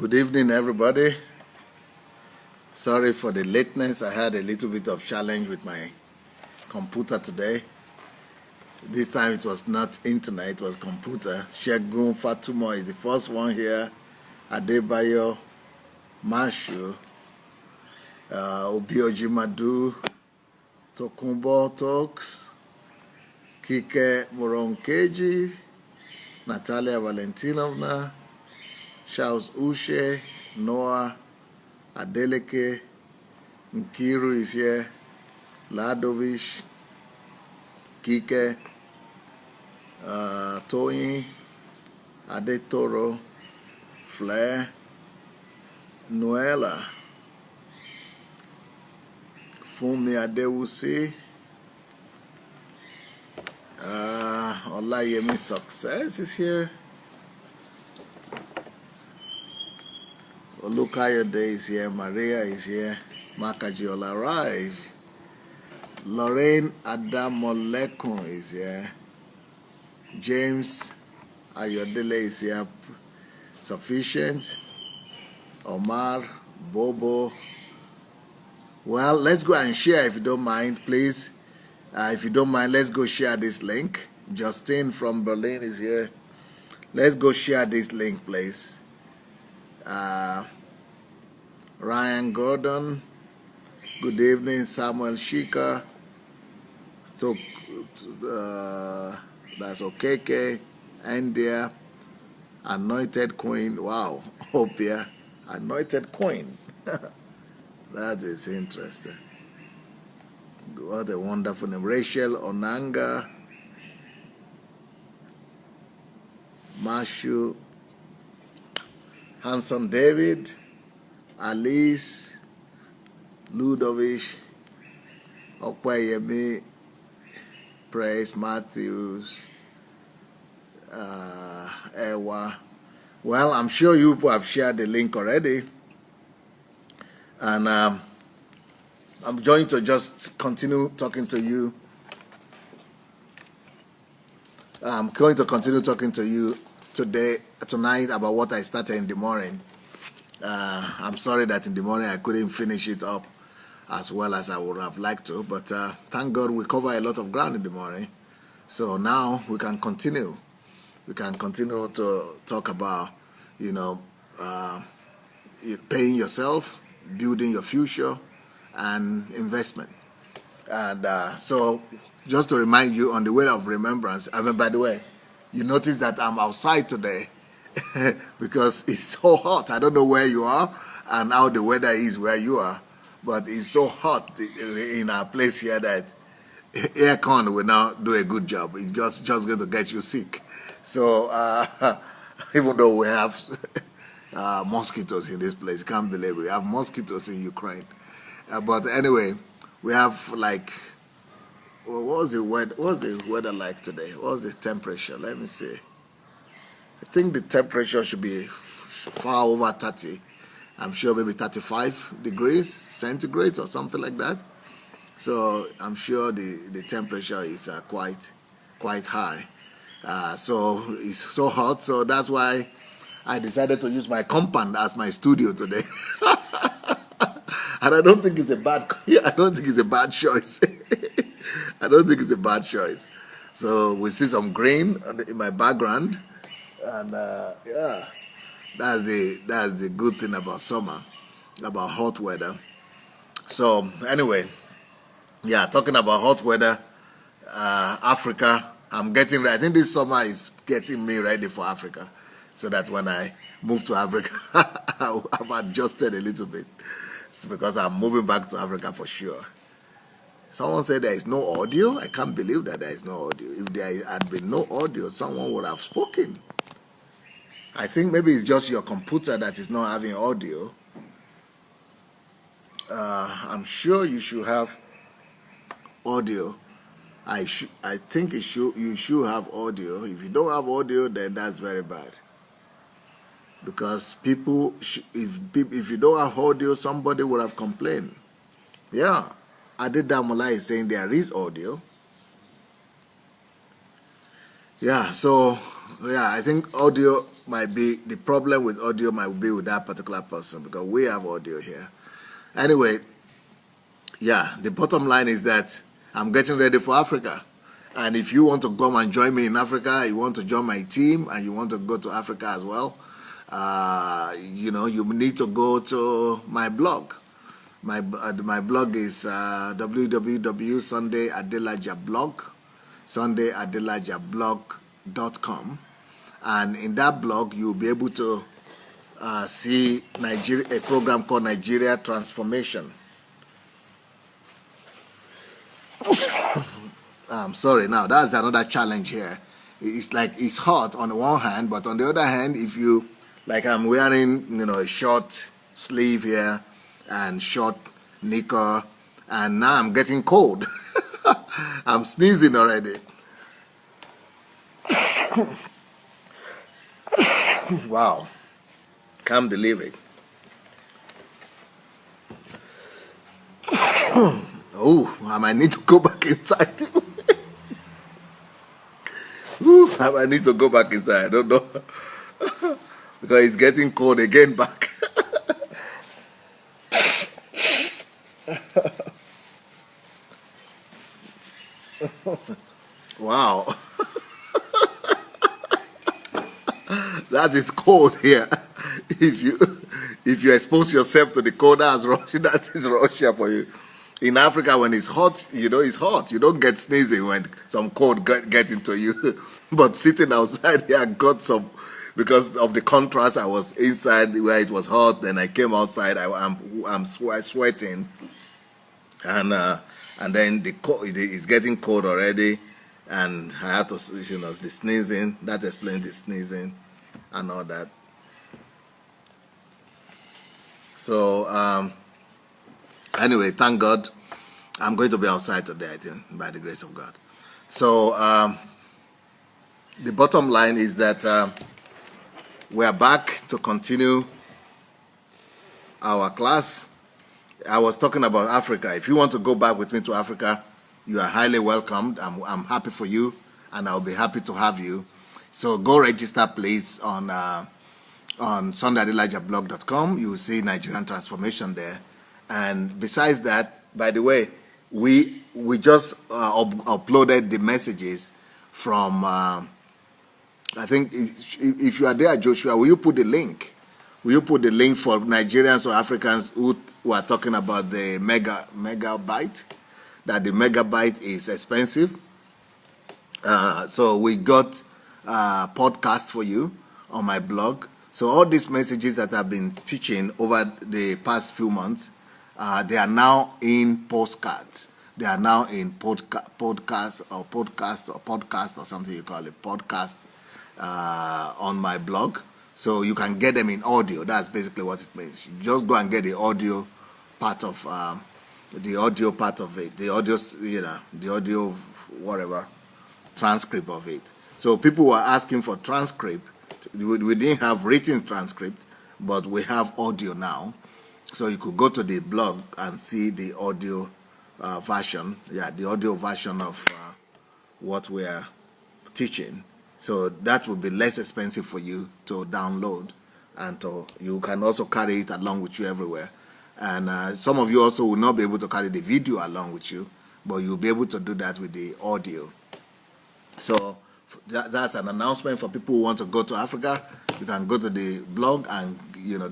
Good evening, everybody. Sorry for the lateness. I had a little bit of challenge with my computer today. This time it was not internet, it was computer. Shegun Fatumo is the first one here. Adebayo, Mashu, Obioji Madu, Tokumbo Talks, Kike Moronkeji, Natalia Valentinovna, Charles Ushe, Noah, Adeleke, Nkiru is here, Ladovish, Kike, Toyin, Adetoro, Flair, Noella, Fumi Adewusi, Olayemi Success is here. Olukayode is here, Maria is here, Makajiola arrived, Lorraine Adamolekun is here, James Ayodele is here, Sufficient, Omar, Bobo. Well, let's go and share if you don't mind, please. If you don't mind, let's go share this link. Justin from Berlin is here. Let's go share this link, please. Ryan Gordon, good evening. Samuel Shika, so that's Okeke, India, Anointed Queen. Wow, Hopia, Anointed Queen. That is interesting. What a wonderful name. Rachel Onanga, Mashu, Hanson David, Alice, Ludovic, Okwayemi, Praise Matthews, Ewa. Well, I'm sure you people have shared the link already. And I'm going to just continue talking to you. I'm going to continue talking to you tonight about what I started in the morning. I'm sorry that in the morning I couldn't finish it up as well as I would have liked to, but thank God we cover a lot of ground in the morning. So now we can continue. We can continue to talk about, paying yourself, building your future, and investment. And so just to remind you on the way of remembrance, by the way, you notice that I'm outside today because it's so hot. I don't know where you are and how the weather is where you are, but it's so hot in our place here that aircon will now do a good job. It's just going to get you sick. So even though we have mosquitoes in this place, can't believe we have mosquitoes in Ukraine. But anyway, we have what was the weather like today? What was the temperature? Let me see. I think the temperature should be far over 30. I'm sure maybe 35 degrees centigrade or something like that. So I'm sure the temperature is quite high. So it's so hot. So that's why I decided to use my compound as my studio today. And I don't think it's a bad choice. I don't think it's a bad choice. So we see some green in my background, and yeah, that's the good thing about summer, about hot weather. So anyway, yeah, talking about hot weather, Africa. I think this summer is getting me ready for Africa, so that when I move to Africa, I've adjusted a little bit. It's because I'm moving back to Africa for sure. Someone said there is no audio. I can't believe that there is no audio. If there had been no audio, someone would have spoken. I think maybe it's just your computer that is not having audio. I'm sure you should have audio. I think you should have audio. If you don't have audio, then that's very bad. Because people, if you don't have audio, somebody would have complained. Yeah, Adedamola is saying there is audio. Yeah, so Yeah, I think audio might be the problem with audio might be with that particular person because we have audio here. Anyway, yeah, the bottom line is that I'm getting ready for Africa. And if you want to come and join me in Africa, you want to join my team, and you want to go to Africa as well, you need to go to my blog. My blog is www.sundayadelajablog.com. And in that blog, you'll be able to see a program called Nigeria Transformation. I'm sorry, now that's another challenge here. It's like it's hot on the one hand, but on the other hand, if you, like I'm wearing, a short sleeve here and short knicker, and now I'm getting cold. I'm sneezing already. Wow, can't believe it. Oh, I might need to go back inside. I might need to go back inside. I don't know. Because it's getting cold again back. Wow. That is cold here. If you expose yourself to the cold, that is Russia for you. In Africa, when it's hot, it's hot. You don't get sneezing when some cold get into you. But sitting outside here, I got some, because of the contrast. I was inside where it was hot, then I came outside. I'm sweating, and then it's getting cold already, and I had to, the sneezing. That explains the sneezing and all that. So anyway, thank God, I'm going to be outside today, I think, by the grace of God. So the bottom line is that we are back to continue our class. I was talking about Africa. If you want to go back with me to Africa, you are highly welcomed. I'm happy for you, and I'll be happy to have you. So go register, please, on sundayadelajablog.com. You will see Nigerian Transformation there. And besides that, by the way, we just uploaded the messages from, I think, if you are there, Joshua, will you put the link? Will you put the link for Nigerians or Africans who are talking about the megabyte? That the megabyte is expensive. So we got podcasts for you on my blog. So all these messages that I've been teaching over the past few months, they are now in postcards. They are now in podcast or something you call it, podcast on my blog. So you can get them in audio. That's basically what it means. You just go and get the audio part of it, the audio whatever, transcript of it. So people were asking for transcript. We didn't have written transcript, but we have audio now. So you could go to the blog and see the audio version. Yeah, the audio version of what we are teaching. So that will be less expensive for you to download, and you can also carry it along with you everywhere. And some of you also will not be able to carry the video along with you, but you'll be able to do that with the audio. So that's an announcement for people who want to go to Africa. You can go to the blog and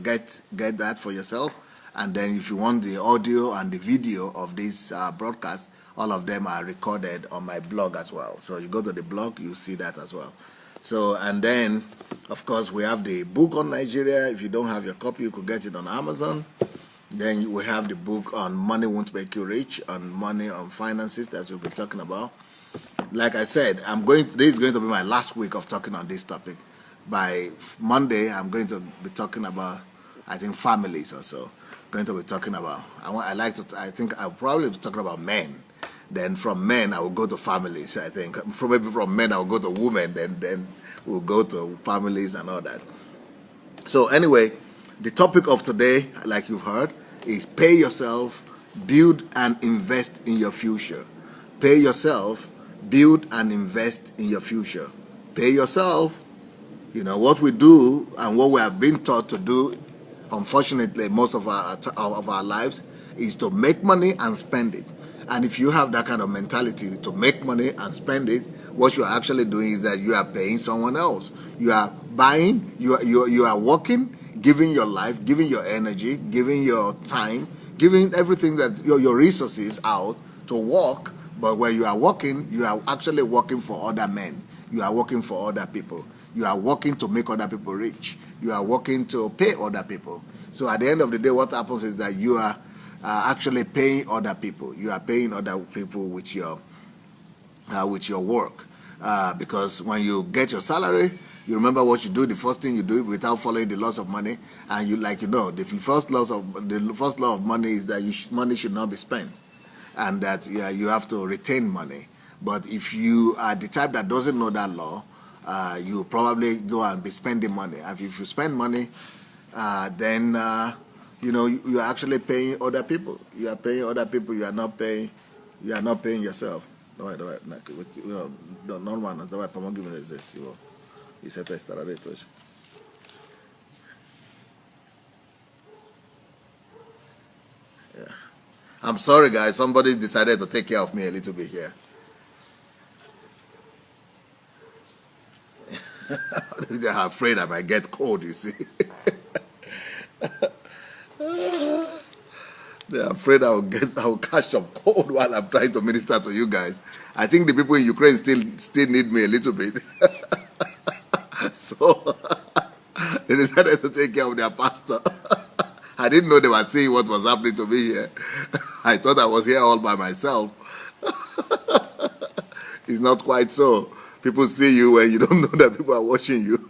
get that for yourself. And then if you want the audio and the video of this broadcast, all of them are recorded on my blog as well. So you go to the blog, you see that as well. So, and then, of course, we have the book on Nigeria. If you don't have your copy, you could get it on Amazon. Then we have the book on Money Won't Make You Rich, on money, on finances that we'll be talking about. Like I said, today is going to be my last week of talking on this topic. By Monday, I'm going to be talking about, I think, families or so. Going to be talking about, I think I'll probably be talking about men. Then from men, I will go to families, I think. Maybe from men, I'll go to women, then we'll go to families and all that. So anyway, the topic of today, like you've heard, is pay yourself, build and invest in your future. Pay yourself, build and invest in your future. Pay yourself, You know, what we do and what we have been taught to do, unfortunately, most of our lives, is to make money and spend it. And if you have that kind of mentality to make money and spend it, what you are actually doing is that you are paying someone else. You are buying, you are working, giving your life, giving your energy, giving your time, giving everything that your resources out to work. But when you are working, you are actually working for other men. You are working for other people. You are working to make other people rich. You are working to pay other people. So at the end of the day, what happens is that you are actually paying other people. You are paying other people with your work. Because when you get your salary, you remember what you do. The first thing you do without following the laws of money, and the first law of money is that money should not be spent, and that you have to retain money. But if you are the type that doesn't know that law, you probably go and be spending money. And if you spend money, then you are actually paying other people. You are paying other people. You are not paying yourself. Yeah. I'm sorry, guys. Somebody decided to take care of me a little bit here. They are afraid I might get cold, you see. They're afraid I will catch some cold while I'm trying to minister to you guys. I think the people in Ukraine still need me a little bit. So they decided to take care of their pastor. I didn't know they were seeing what was happening to me here. I thought I was here all by myself. It's not quite so. People see you when you don't know that people are watching you.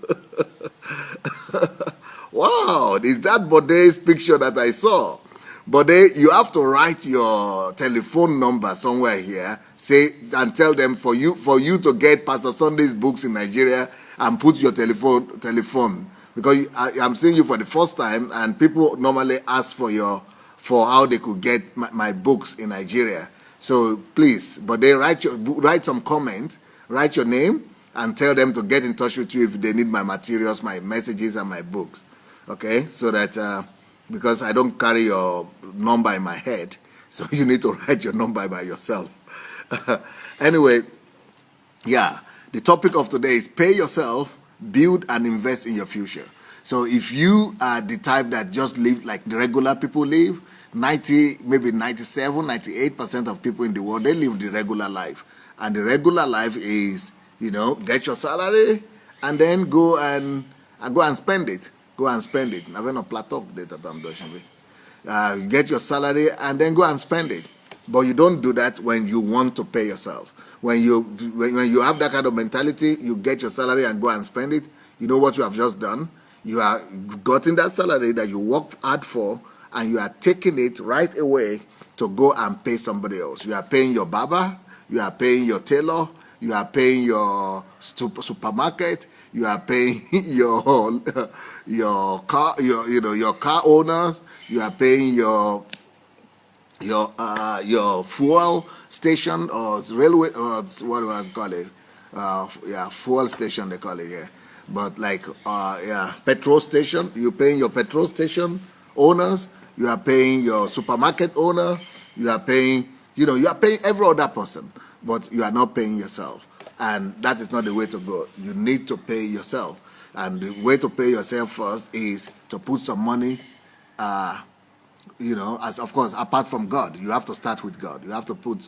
Wow, is that Bode's picture that I saw? Bode, you have to write your telephone number somewhere here, and tell them for you to get Pastor Sunday's books in Nigeria, and put your telephone, because I'm seeing you for the first time, and people normally ask for how they could get my books in Nigeria. So please, Bode, write some comment, write your name, and tell them to get in touch with you if they need my materials, my messages, and my books. Okay, so that because I don't carry your number in my head, so you need to write your number by yourself. Anyway, yeah, the topic of today is pay yourself, build and invest in your future. So if you are the type that just live like the regular people live, 90, maybe 97, 98% of people in the world, they live the regular life. And the regular life is, get your salary and then go and spend it. Go and spend it. I've not plateau data I'm doing with. Get your salary and then go and spend it. But you don't do that when you want to pay yourself. When you have that kind of mentality, you get your salary and go and spend it. You know what you have just done? You are gotten that salary that you worked hard for, and you are taking it right away to go and pay somebody else. You are paying your barber, you are paying your tailor, you are paying your supermarket, you are paying your car owners, you are paying your fuel station or railway, or what do I call it? Fuel station they call it here. But like petrol station, you're paying your petrol station owners, you are paying your supermarket owner, you are paying every other person, but you are not paying yourself. And that is not the way to go. You need to pay yourself. And the way to pay yourself first is to put some money, as of course, apart from God, you have to start with God. You have to put,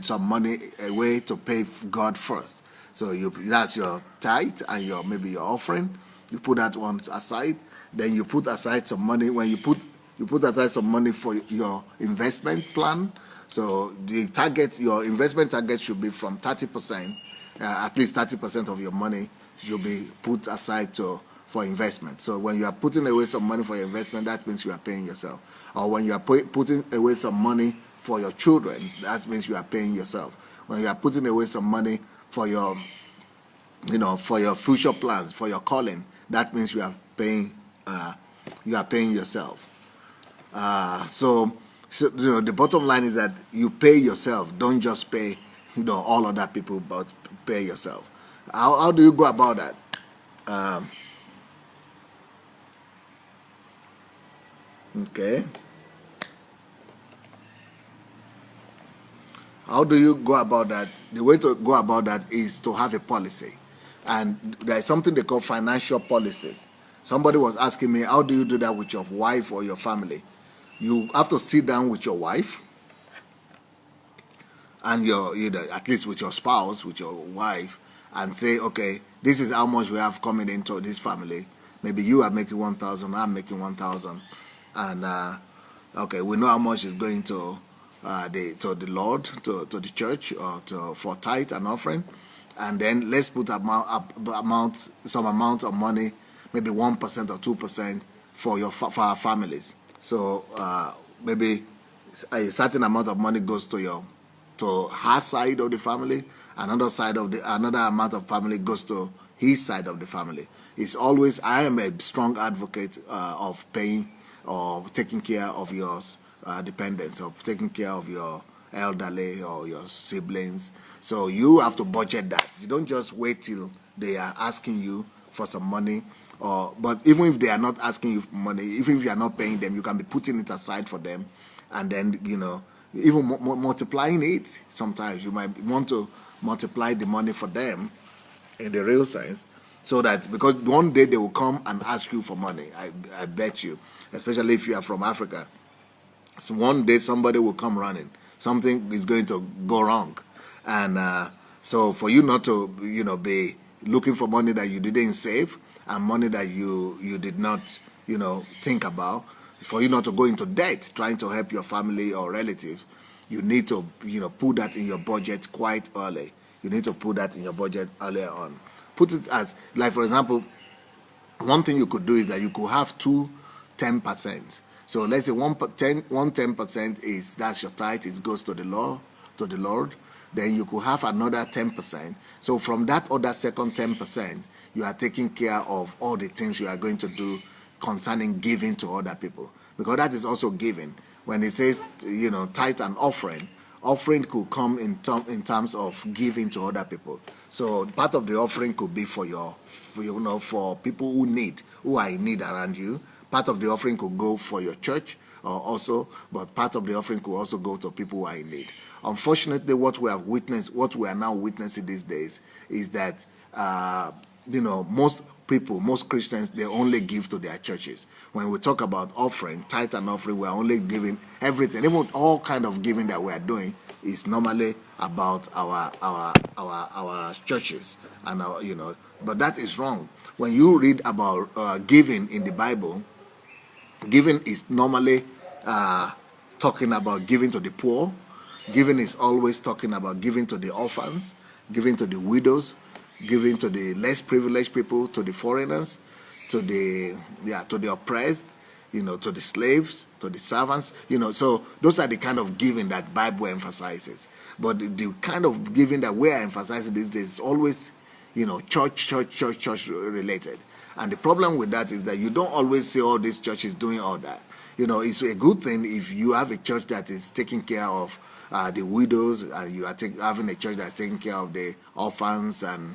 some money away to pay God first. So that's your tithe and maybe your offering. You put that one aside. Then you put aside some money. When you put aside some money for your investment plan. So your investment target should be from 30%, at least 30% of your money should be put aside for investment. So when you are putting away some money for your investment, that means you are paying yourself. Or when you are putting away some money for your children, that means you are paying yourself. When you are putting away some money for your future plans, for your calling, that means you are paying yourself. So the bottom line is that you pay yourself. Don't just pay all other people, but pay yourself. How do you go about that? Okay. How do you go about that? The way to go about that is to have a policy. And there's something they call financial policy. Somebody was asking me, how do you do that with your wife or your family? You have to sit down with your wife and at least with your spouse, with your wife, and say, okay, this is how much we have coming into this family. Maybe you are making 1,000, I'm making 1,000, and okay, we know how much is going to the Lord, to the church, or for tithe and offering, and then let's put some amount of money, maybe 1% or 2% for our families. So maybe a certain amount of money goes to her side of the family, another amount of family goes to his side of the family. It's always, I am a strong advocate of paying or taking care of your dependents, of taking care of your elderly or your siblings. So you have to budget that. You don't just wait till they are asking you for some money. But even if they are not asking you for money, even if you are not paying them, you can be putting it aside for them, and then even multiplying it. Sometimes you might want to multiply the money for them in the real sense, so that, because one day they will come and ask you for money. I bet you, especially if you are from Africa. So one day somebody will come running. Something is going to go wrong, and so for you not to be looking for money that you didn't save, and money that you did not think about, for you not to go into debt trying to help your family or relatives, you need to put that in your budget quite early. You need to put that in your budget earlier on. Put it as, like, for example, one thing you could do is that you could have 10%. So let's say 10% is, that's your tithe, it goes to the Lord. Then you could have another 10%. So from that other second 10%, you are taking care of all the things you are going to do concerning giving to other people, because that is also giving. When it says tithe and offering could come in terms of giving to other people. So part of the offering could be for people who are in need around you. Part of the offering could go for your church also, but part of the offering could also go to people who are in need. Unfortunately, what we are now witnessing these days is that most Christians, they only give to their churches. When we talk about offering, tithe and offering, we are only giving everything. Even all kind of giving that we are doing is normally about our churches and but that is wrong. When you read about giving in the Bible, giving is normally talking about giving to the poor. Giving is always talking about giving to the orphans, giving to the widows, giving to the less privileged people, to the foreigners, to the oppressed, to the slaves, to the servants. So those are the kind of giving that Bible emphasizes. But the kind of giving that we are emphasizing these days is always, church related. And the problem with that is that you don't always see all these churches doing all that. It's a good thing if you have a church that is taking care of the widows, and you are having a church that's taking care of the orphans, and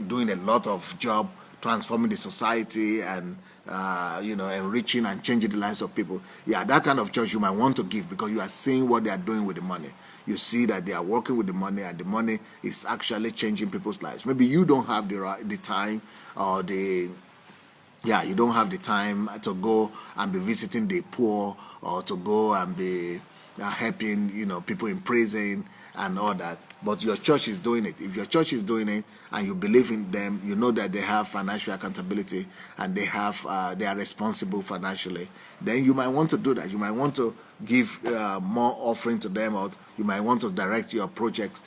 doing a lot of job transforming the society, and enriching and changing the lives of people. Yeah, that kind of church you might want to give, because you are seeing what they are doing with the money. You see that they are working with the money, and the money is actually changing people's lives. Maybe you don't have the time, or you don't have the time to go and be visiting the poor, or to go and be helping people in prison and all that. But your church is doing it. If your church is doing it and you believe in them, you know that they have financial accountability, and they are responsible financially, then you might want to do that. You might want to give more offering to them, or you might want to direct your projects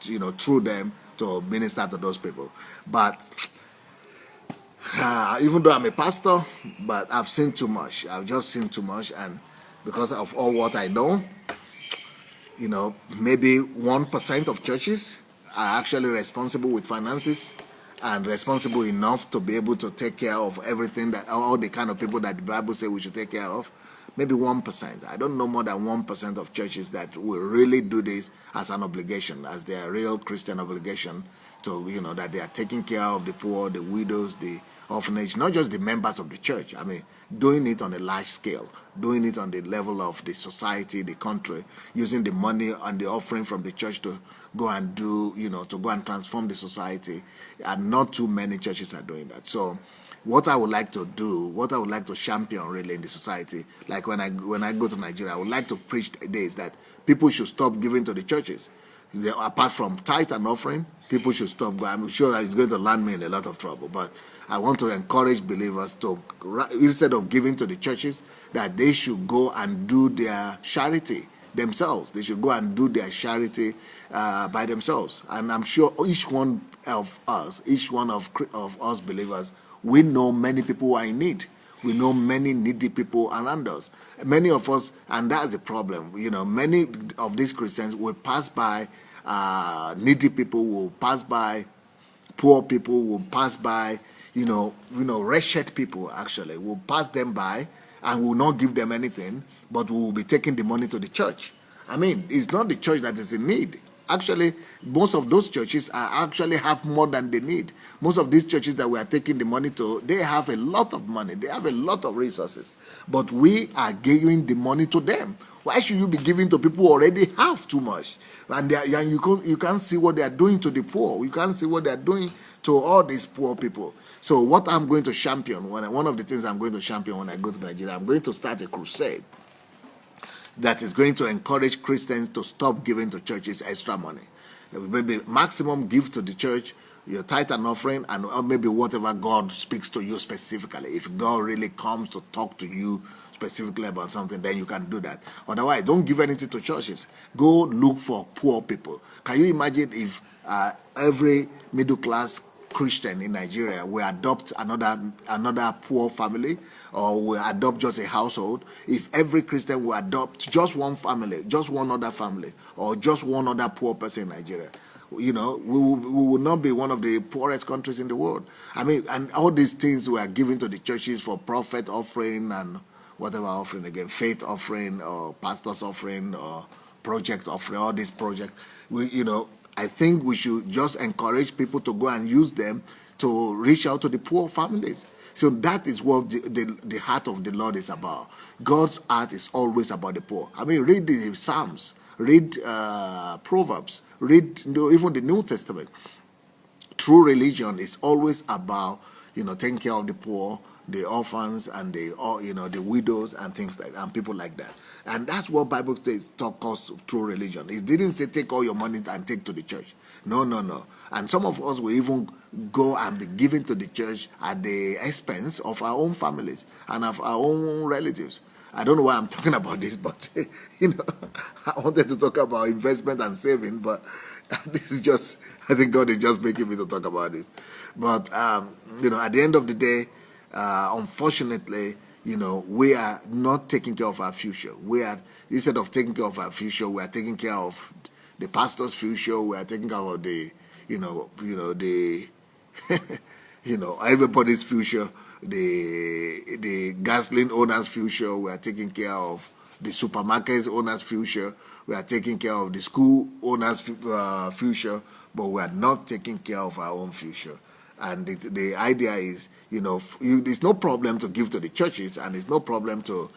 through them to minister to those people. But even though I'm a pastor, but I've seen too much. I've just seen too much, and because of all what I know, maybe 1% of churches are actually responsible with finances, and responsible enough to be able to take care of everything, that all the kind of people that the Bible says we should take care of. Maybe 1%. I don't know more than 1% of churches that will really do this as an obligation, as their real Christian obligation, to, that they are taking care of the poor, the widows, the orphanage, not just the members of the church. I mean, doing it on a large scale, doing it on the level of the society, the country, using the money and the offering from the church to go and do, to go and transform the society. And not too many churches are doing that. So what I would like to do, what I would like to champion really in the society, like when I go to Nigeria, I would like to preach this, that people should stop giving to the churches. Apart from tithe and offering, people should stop. I'm sure that it's going to land me in a lot of trouble, but I want to encourage believers to, instead of giving to the churches, that they should go and do their charity themselves. They should go and do their charity by themselves. And I'm sure each one of us believers, we know many people who are in need. We know many needy people around us. Many of us, and that's the problem, many of these Christians will pass by needy people, will pass by poor people, will pass by, wretched people, actually. We'll pass them by and will not give them anything, but we will be taking the money to the church. I mean, it's not the church that is in need. Actually, most of those churches actually have more than they need. Most of these churches that we are taking the money to, they have a lot of money. They have a lot of resources. But we are giving the money to them. Why should you be giving to people who already have too much? And you can't see what they are doing to the poor. You can't see what they are doing to all these poor people. So what I'm going to champion, one of the things I'm going to champion when I go to Nigeria, I'm going to start a crusade that is going to encourage Christians to stop giving to churches extra money. Maybe maximum give to the church, your tithe and offering, and maybe whatever God speaks to you specifically. If God really comes to talk to you specifically about something, then you can do that. Otherwise, don't give anything to churches. Go look for poor people. Can you imagine if every middle class Christian in Nigeria will adopt another poor family, or will adopt just a household? If every Christian will adopt just one family, just one other family, or just one other poor person in Nigeria, we will not be one of the poorest countries in the world. I mean, and all these things we are giving to the churches for prophet offering and whatever offering again, faith offering or pastor's offering or project offering, all these projects, I think we should just encourage people to go and use them to reach out to the poor families. So that is what the heart of the Lord is about. God's heart is always about the poor. I mean, read the Psalms, read Proverbs, read even the New Testament. True religion is always about, taking care of the poor, the orphans, and the widows and things like that, and people like that. And that's what Bible says calls true religion. It didn't say take all your money and take to the church. No. And some of us will even go and be giving to the church at the expense of our own families and of our own relatives. I don't know why I'm talking about this, but I wanted to talk about investment and saving, but this is just, I think God is just making me to talk about this. But at the end of the day, unfortunately, we are not taking care of our future. Instead of taking care of our future, we are taking care of the pastor's future. We are taking care of the, everybody's future. The gasoline owner's future. We are taking care of the supermarket's owner's future. We are taking care of the school owner's future, but we are not taking care of our own future. And the idea is, there's no problem to give to the churches, and it's no problem to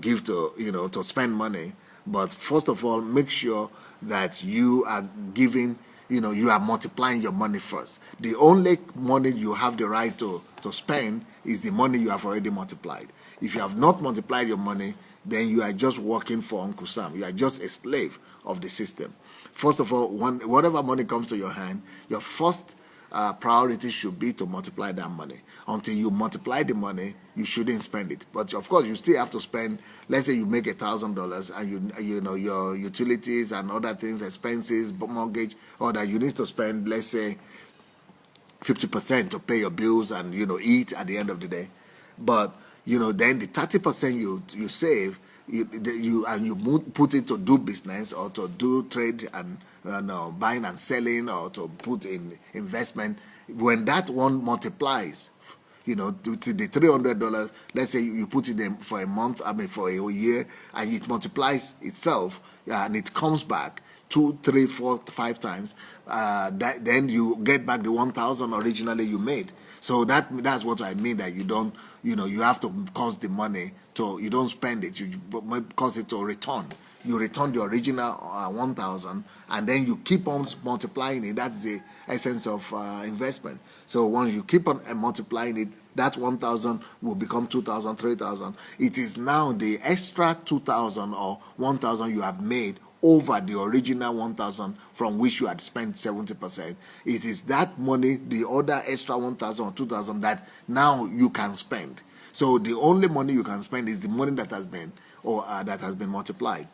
give to, to spend money. But first of all, make sure that you are giving, you are multiplying your money first. The only money you have the right to spend is the money you have already multiplied. If you have not multiplied your money, then you are just working for Uncle Sam. You are just a slave of the system. First of all, whatever money comes to your hand, your first priority should be to multiply that money. Until you multiply the money, you shouldn't spend it. But of course, you still have to spend. Let's say you make $1,000, and your utilities and other things, expenses, mortgage, or that you need to spend, let's say, 50% to pay your bills and eat at the end of the day. But then the 30% you save, you put it to do business or to do trade and buying and selling, or to put in investment. When that one multiplies, to the $300, let's say you put it in for a month, for a year, and it multiplies itself, and it comes back, 2, 3, 4, 5 times, then you get back the 1,000 originally you made. So that's what I mean, that you don't, you have to cause the money to, you don't spend it, you cause it to return. You return the original 1,000, and then you keep on multiplying it. That's the essence of investment. So once you keep on multiplying it, that 1,000 will become 2,000, 3,000. It is now the extra 2,000 or 1,000 you have made over the original 1,000 from which you had spent 70%. It is that money, the other extra 1,000 or 2,000, that now you can spend. So the only money you can spend is the money that has been multiplied.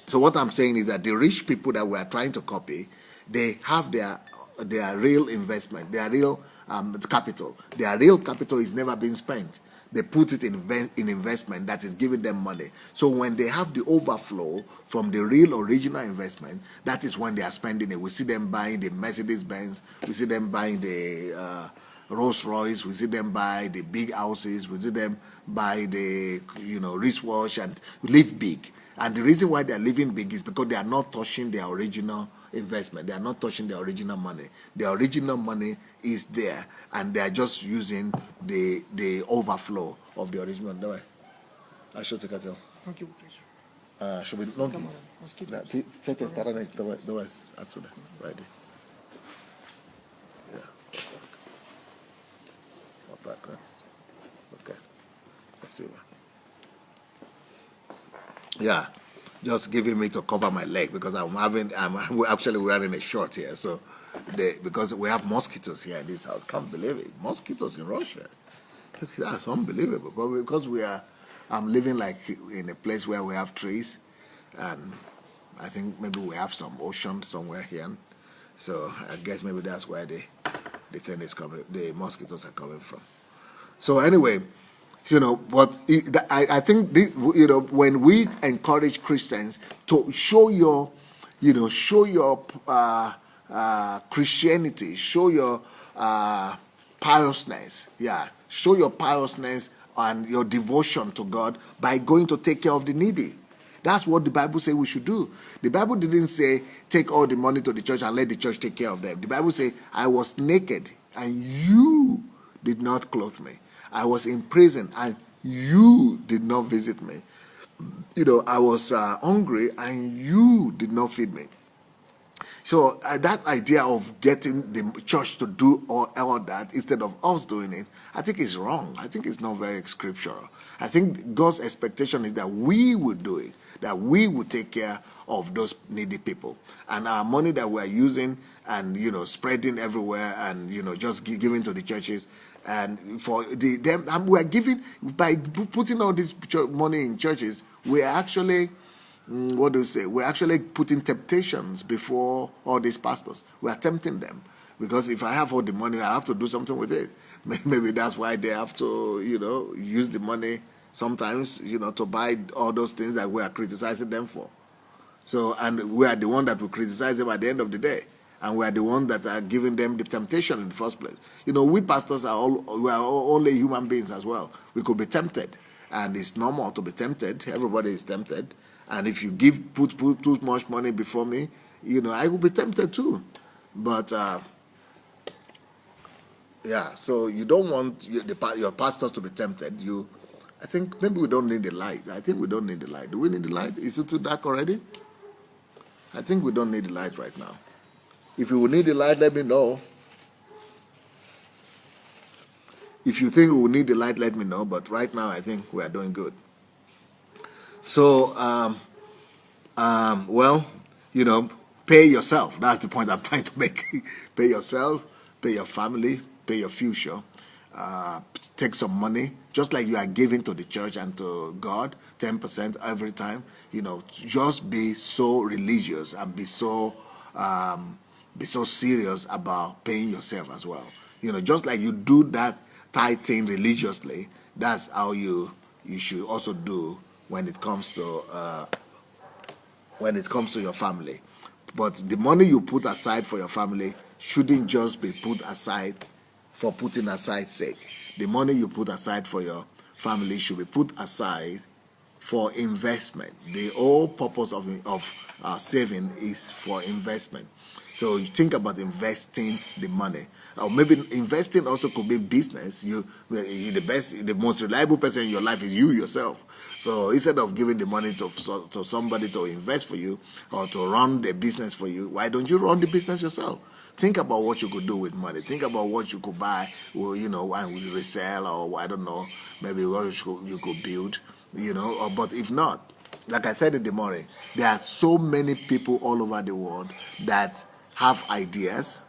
So what I'm saying is that the rich people that we are trying to copy, they have their real investment, their real capital. Their real capital is never being spent. They put it in investment that is giving them money. So when they have the overflow from the real original investment, that is when they are spending it. We see them buying the Mercedes Benz. We see them buying the Rolls Royce. We see them buy the big houses. We see them buy the wristwatch and live big. And the reason why they are living big is because they are not touching their original investment. They are not touching their original money. The original money is there, and they are just using the overflow of the original. No way. I should take a tell. Should we not? Take a start on it. No way. That's right. Yeah. Not background. Okay. Let's see. Yeah, just giving me to cover my leg because I'm actually wearing a short here. So, because we have mosquitoes here in this house, can't believe it. Mosquitoes in Russia, that's unbelievable. But because I'm living like in a place where we have trees, and I think maybe we have some ocean somewhere here. So I guess maybe that's where the thing is coming. The mosquitoes are coming from. So anyway. But I think when we encourage Christians to show your Christianity, show your piousness, show your piousness and your devotion to God by going to take care of the needy. That's what the Bible says we should do. The Bible didn't say take all the money to the church and let the church take care of them. The Bible says, I was naked and you did not clothe me. I was in prison and you did not visit me. I was hungry and you did not feed me. So that idea of getting the church to do all that instead of us doing it, I think is wrong. I think it's not very scriptural. I think God's expectation is that we would do it, that we would take care of those needy people. And our money that we're using and, spreading everywhere and, just giving to the churches, and for them, and we are giving, by putting all this money in churches, we are actually, we're actually putting temptations before all these pastors. We are tempting them. Because if I have all the money, I have to do something with it. Maybe that's why they have to, use the money sometimes, to buy all those things that we are criticizing them for. So, and we are the one that will criticize them at the end of the day. And we are the ones that are giving them the temptation in the first place. We pastors we are only human beings as well. We could be tempted. And it's normal to be tempted. Everybody is tempted. And if you put too much money before me, I will be tempted too. But, so you don't want your pastors to be tempted. I think maybe we don't need the light. I think we don't need the light. Do we need the light? Is it too dark already? I think we don't need the light right now. If you will need the light, let me know. If you think we will need the light, let me know. But right now, I think we are doing good. So, pay yourself. That's the point I'm trying to make. Pay yourself, pay your family, pay your future. Take some money, just like you are giving to the church and to God, 10% every time. Just be so religious and be so serious about paying yourself as well. Just like you do that tithe thing religiously, that's how you should also do when it comes to your family. But the money you put aside for your family shouldn't just be put aside for putting aside sake. The money you put aside for your family should be put aside for investment. The whole purpose of saving is for investment. So you think about investing the money, or maybe investing also could be business. The most reliable person in your life is you yourself. So instead of giving the money to somebody to invest for you or to run the business for you, why don't you run the business yourself? Think about what you could do with money. Think about what you could buy, or, and resell, or I don't know, maybe what you could build, but if not, like I said in the morning, there are so many people all over the world that have ideas,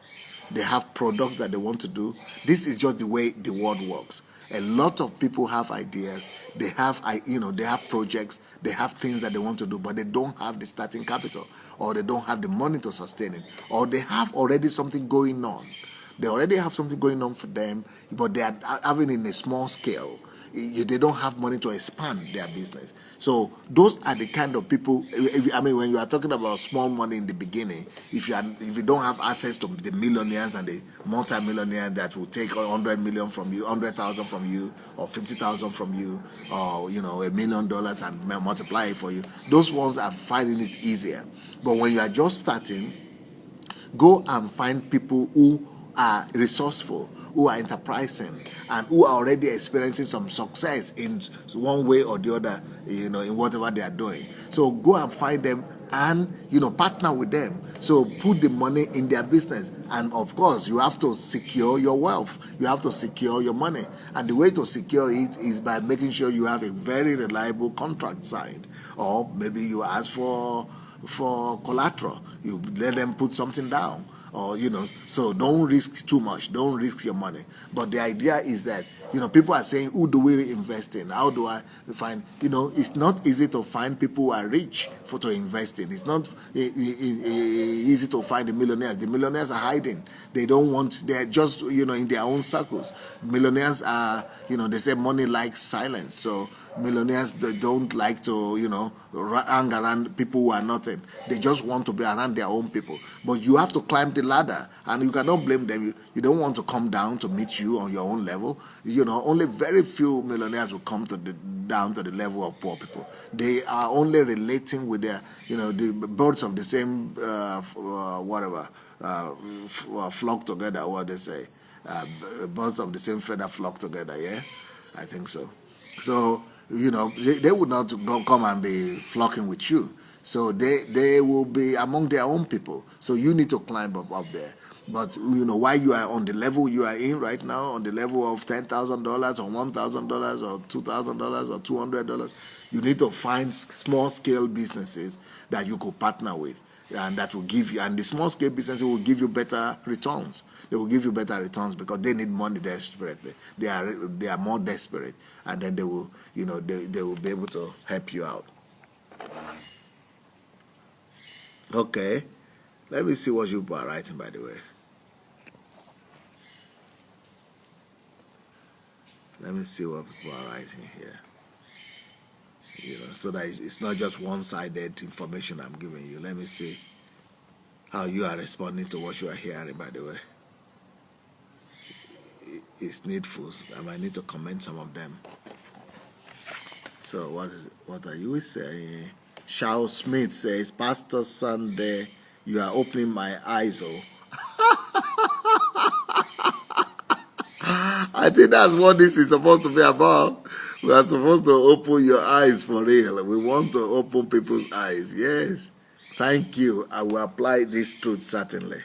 they have products that they want to do. This is just the way the world works. A lot of people have ideas, they have projects, they have things that they want to do, but they don't have the starting capital, or they don't have the money to sustain it, or they have already something going on. They already have something going on for them, but they are having it in a small scale. They don't have money to expand their business. So those are the kind of people. When you are talking about small money in the beginning, if you don't have access to the millionaires and the multi-millionaires that will take 100 million from you, 100,000 from you, or 50,000 from you, or $1 million and multiply it for you, those ones are finding it easier. But when you are just starting, go and find people who are resourceful, who are enterprising, and who are already experiencing some success in one way or the other, in whatever they are doing. So go and find them and, partner with them. So put the money in their business. And of course, you have to secure your wealth. You have to secure your money. And the way to secure it is by making sure you have a very reliable contract signed. Or maybe you ask for collateral. You let them put something down. Or, so don't risk too much. Don't risk your money. But the idea is that, people are saying, who do we invest in? How do I find, it's not easy to find people who are rich to invest in. It's not easy to find the millionaires. The millionaires are hiding. They don't want, they're just, in their own circles. Millionaires are, they say money likes silence. So millionaires, they don't like to, hang around people who are nothing. They just want to be around their own people. But you have to climb the ladder, and you cannot blame them. You don't want to come down to meet you on your own level. Only very few millionaires will come down to the level of poor people. They are only relating with their, the birds of the same, flock together, what they say. Birds of the same feather flock together, yeah? I think so. So, they would not come and be flocking with you. So they will be among their own people. So you need to climb up there. But, while you are on the level you are in right now, on the level of $10,000 or $1,000 or $2,000 or $200, you need to find small-scale businesses that you could partner with. And that will give you, and the small-scale businesses will give you better returns. They will give you better returns because they need money desperately. They are more desperate, and then they will, they will be able to help you out. Okay, let me see what you are writing, by the way. Let me see what people are writing here. So that it's not just one-sided information I'm giving you. Let me see how you are responding to what you are hearing, by the way. It's needful. I might need to comment some of them. So what are you saying? Charles Smith says, Pastor Sunday, you are opening my eyes, oh. I think that's what this is supposed to be about. We are supposed to open your eyes for real. We want to open people's eyes. Yes. Thank you. I will apply this truth certainly.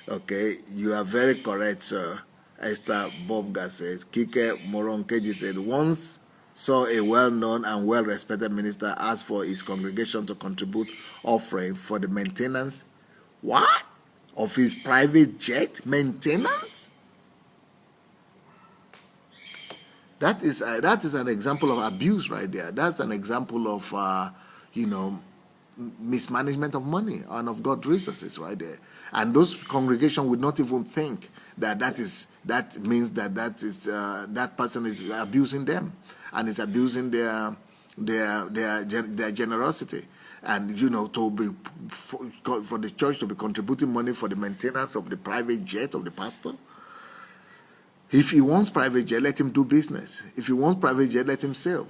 Okay. You are very correct, sir. Esther Bobga says, Kike Moronkeji said, once saw a well-known and well-respected minister ask for his congregation to contribute offering for the maintenance, what? Of his private jet? Maintenance? That is an example of abuse right there. That's an example of, mismanagement of money and of God's resources right there. And those congregations would not even think that means that person is abusing them and is abusing their generosity. And for the church to be contributing money for the maintenance of the private jet of the pastor. If he wants private jet, let him do business. If he wants private jet, let him save.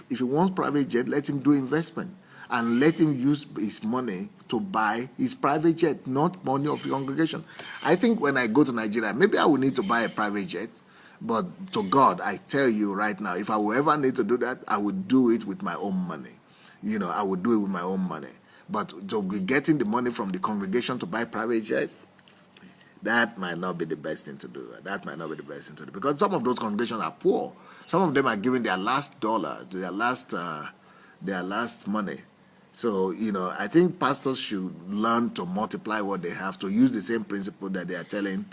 If he wants private jet, let him do investment. and let him use his money to buy his private jet, not money of the congregation. I think when I go to Nigeria, maybe I will need to buy a private jet, but to God, I tell you right now, if I will ever need to do that, I would do it with my own money. I would do it with my own money. But to be getting the money from the congregation to buy private jet, that might not be the best thing to do. That might not be the best thing to do. Because some of those congregations are poor. Some of them are giving their last dollar, their last money. So, I think pastors should learn to multiply what they have, to use the same principle that they are telling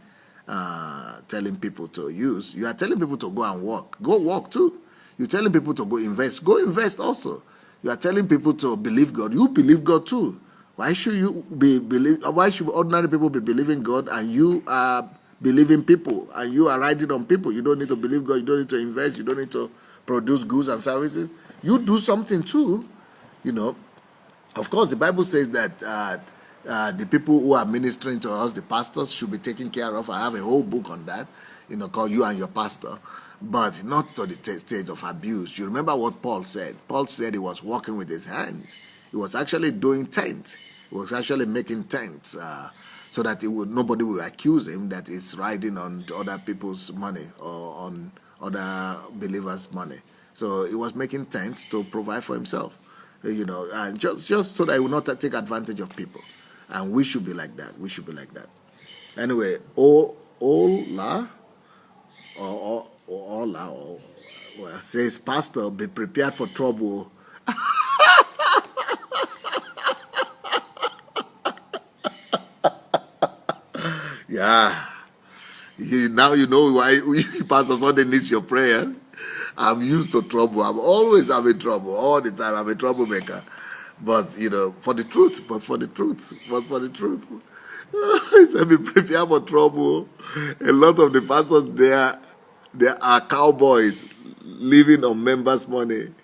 people to use. You are telling people to go and work. Go work too. You're telling people to go invest. Go invest also. You are telling people to believe God. You believe God too. Why should why should ordinary people be believing God and you are believing people and you are riding on people? You don't need to believe God. You don't need to invest. You don't need to produce goods and services. You do something too. Of course, the Bible says that the people who are ministering to us, the pastors, should be taken care of. I have a whole book on that, called You and Your Pastor. But not to the stage of abuse. You remember what Paul said? Paul said he was working with his hands. He was actually doing tents. He was actually making tents so that nobody will accuse him that he's riding on other people's money or on other believers' money. So he was making tents to provide for himself, and just so that he will not take advantage of people. And we should be like that. We should be like that. Anyway, says, Pastor, be prepared for trouble. Yeah. Now you know why Pastor Sunday needs your prayer. I'm used to trouble. I'm always having trouble. All the time. I'm a troublemaker. But, for the truth. He said, be prepared for trouble. A lot of the pastors there are cowboys living on members' money.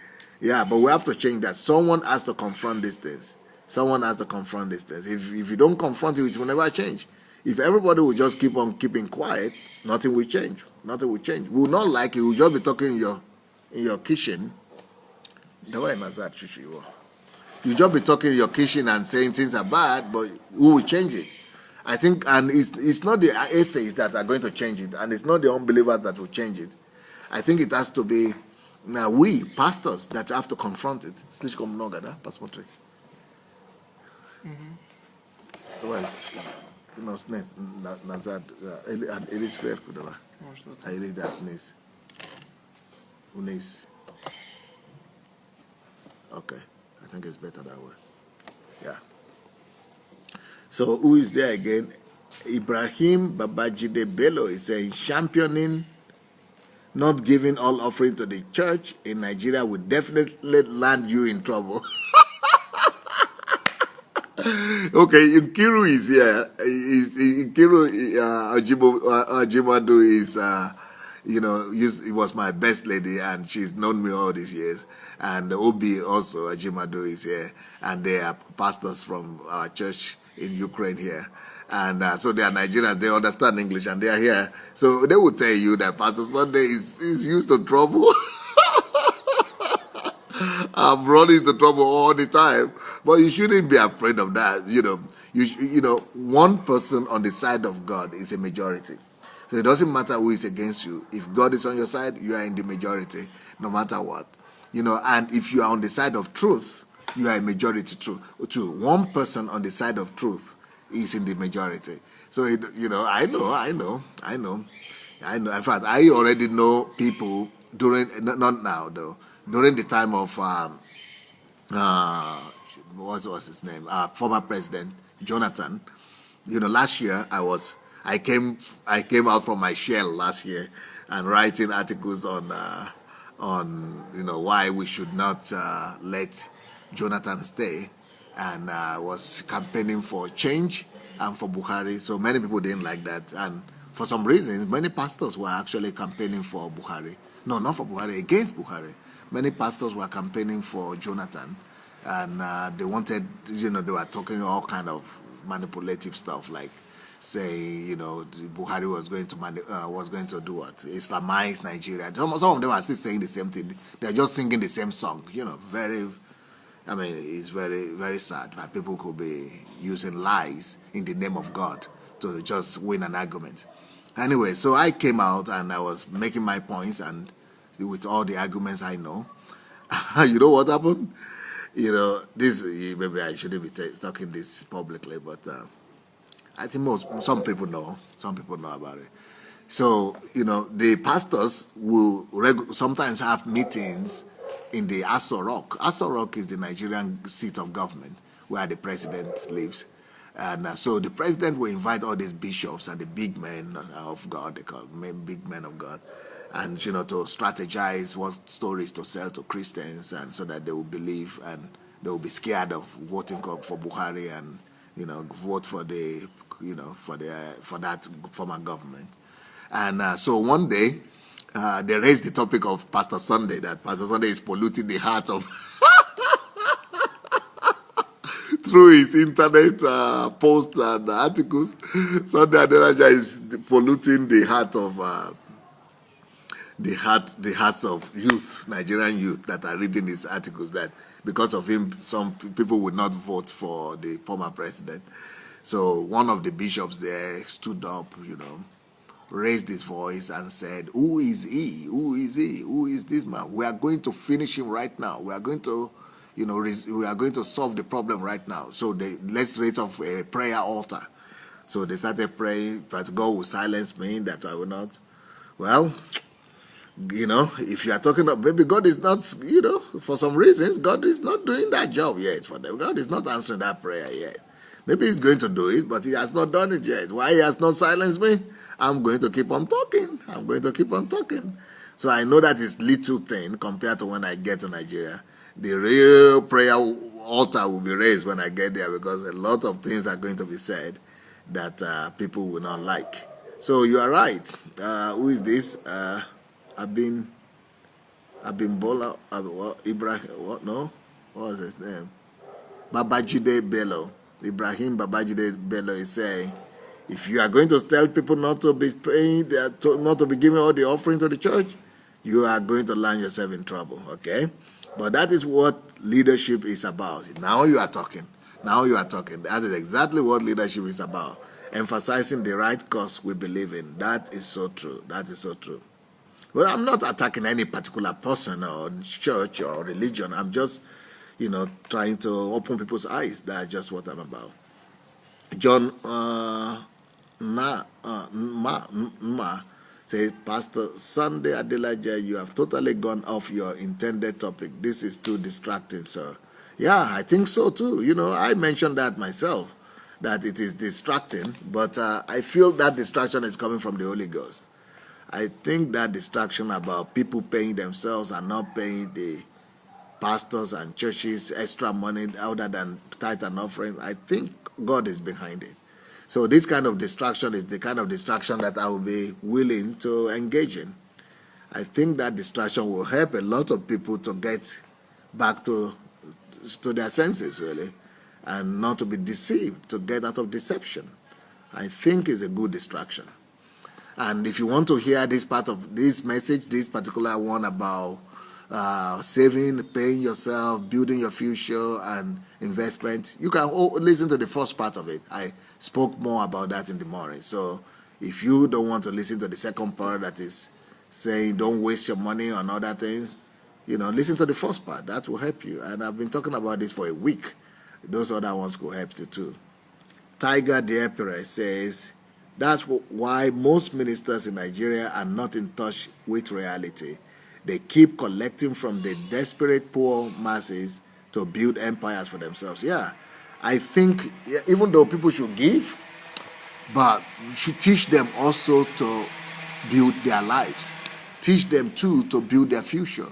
Yeah, but we have to change that. Someone has to confront these things. If you don't confront it will never change. If everybody will just keep on keeping quiet, nothing will change. We will not like it. We will just be talking in your kitchen. You just be talking in your kitchen and saying things are bad, but who will change it? I think, and it's not the atheists that are going to change it, and it's not the unbelievers that will change it. I think it has to be we, pastors, that have to confront it. Назад, или сверху давай. Или да, низ. Вниз. Okay, I think it's better that way. Yeah. So who is there again? Ibrahim Babajide Bello is saying, championing not giving all offering to the church in Nigeria would definitely land you in trouble. Okay, Nkiru is here. Nkiru Ajimadu is, it was my best lady, and she's known me all these years. And Obi also, Ajimadu, is here, and they are pastors from our church in Ukraine here. And so they are Nigerians, they understand English, and they are here. So they will tell you that Pastor Sunday is used to trouble. I'm running into trouble all the time, but you shouldn't be afraid of that. One person on the side of God is a majority. So it doesn't matter who is against you. If God is on your side, you are in the majority, no matter what. And if you are on the side of truth, you are a majority too. One person on the side of truth is in the majority. So, I know. In fact, I already know people not now though, during the time of, what was his name? Former President Jonathan. Last year I came out from my shell last year and writing articles on why we should not let Jonathan stay, and was campaigning for change and for Buhari. So many people didn't like that, and for some reasons, many pastors were actually campaigning for Buhari. No, not for Buhari, against Buhari. Many pastors were campaigning for Jonathan, and they wanted, they were talking all kind of manipulative stuff, like say, Buhari was going to do what? Islamize Nigeria. Some of them are still saying the same thing. They're just singing the same song, very, I mean, it's very, very sad that people could be using lies in the name of God to just win an argument. Anyway, so I came out and I was making my points, and with all the arguments I know, you know what happened? You know, this, maybe I shouldn't be talking this publicly, but I think some people know. Some people know about it. So, you know, the pastors will sometimes have meetings in the Aso Rock. Aso Rock is the Nigerian seat of government where the president lives. And so the president will invite all these bishops and the big men of God, they call them big men of God, and, you know, to strategize what stories to sell to Christians, and so that they will believe and they will be scared of voting for Buhari and, you know, vote for the, you know, for that former government. And so one day, they raised the topic of Pastor Sunday, that Pastor Sunday is polluting the heart of through his internet posts and articles. Sunday Adelaja is polluting the heart of the hearts of youth, Nigerian youth that are reading his articles, that because of him, some people would not vote for the former president. So one of the bishops there stood up, you know, raised his voice and said, "Who is he? Who is he? Who is this man? We are going to finish him right now. We are going to, you know, we are going to solve the problem right now. So let's raise up a prayer altar." So they started praying, but God will silence me, that I will not. Well, you know, if you are talking about, maybe God is not, you know, for some reasons, God is not doing that job yet for them. God is not answering that prayer yet. Maybe he's going to do it, but he has not done it yet. Why he has not silenced me? I'm going to keep on talking. I'm going to keep on talking. So I know that is little thing compared to when I get to Nigeria. The real prayer altar will be raised when I get there, because a lot of things are going to be said that people will not like. So you are right. Who is this? Abin Bola, Ibrahim, what? No? What was his name? Babajide Bello. Ibrahim Babajide Bello is saying, if you are going to tell people not to be paying, not to be giving all the offering to the church, you are going to land yourself in trouble, okay? But that is what leadership is about. Now you are talking. Now you are talking. That is exactly what leadership is about. Emphasizing the right cause we believe in. That is so true. That is so true. Well, I'm not attacking any particular person or church or religion. I'm just, you know, trying to open people's eyes. That's just what I'm about. John Ma says, Pastor Sunday Adelaja, you have totally gone off your intended topic. This is too distracting, sir. Yeah, I think so too. You know, I mentioned that myself, that it is distracting, but I feel that distraction is coming from the Holy Ghost. I think that distraction about people paying themselves and not paying the pastors and churches extra money other than tithe and offering, I think God is behind it. So this kind of distraction is the kind of distraction that I will be willing to engage in. I think that distraction will help a lot of people to get back to their senses, really, and not to be deceived, to get out of deception. I think it's a good distraction. And if you want to hear this part of this message, this particular one about saving, paying yourself, building your future, and investment, you can listen to the first part of it. I spoke more about that in the morning. So if you don't want to listen to the second part that is saying don't waste your money on other things, you know, listen to the first part. That will help you. And I've been talking about this for a week. Those other ones could help you too. Tiger the Emperor says, that's why most ministers in Nigeria are not in touch with reality. They keep collecting from the desperate poor masses to build empires for themselves. Yeah, I think even though people should give, but you should teach them also to build their lives. Teach them too to build their future.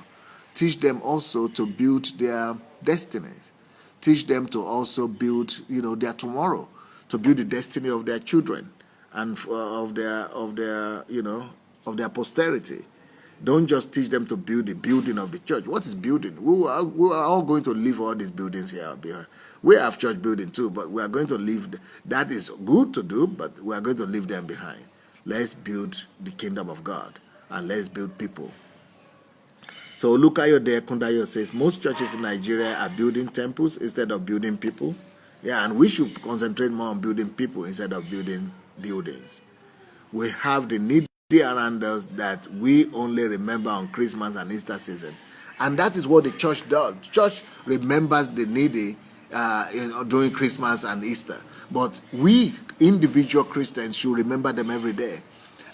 Teach them also to build their destinies. Teach them to also build, you know, their tomorrow, to build the destiny of their children and of their posterity. Don't just teach them to build the building of the church. What is building? We are all going to leave all these buildings here behind. We have church building too, but we are going to leave. That is good to do, but we are going to leave them behind. Let's build the kingdom of God, and let's build people. So Olukayode Kundayo says most churches in Nigeria are building temples instead of building people. Yeah, and we should concentrate more on building people instead of building buildings. We have the needy around us that we only remember on Christmas and Easter season. And that is what the church does. Church remembers the needy during Christmas and Easter. But we, individual Christians, should remember them every day.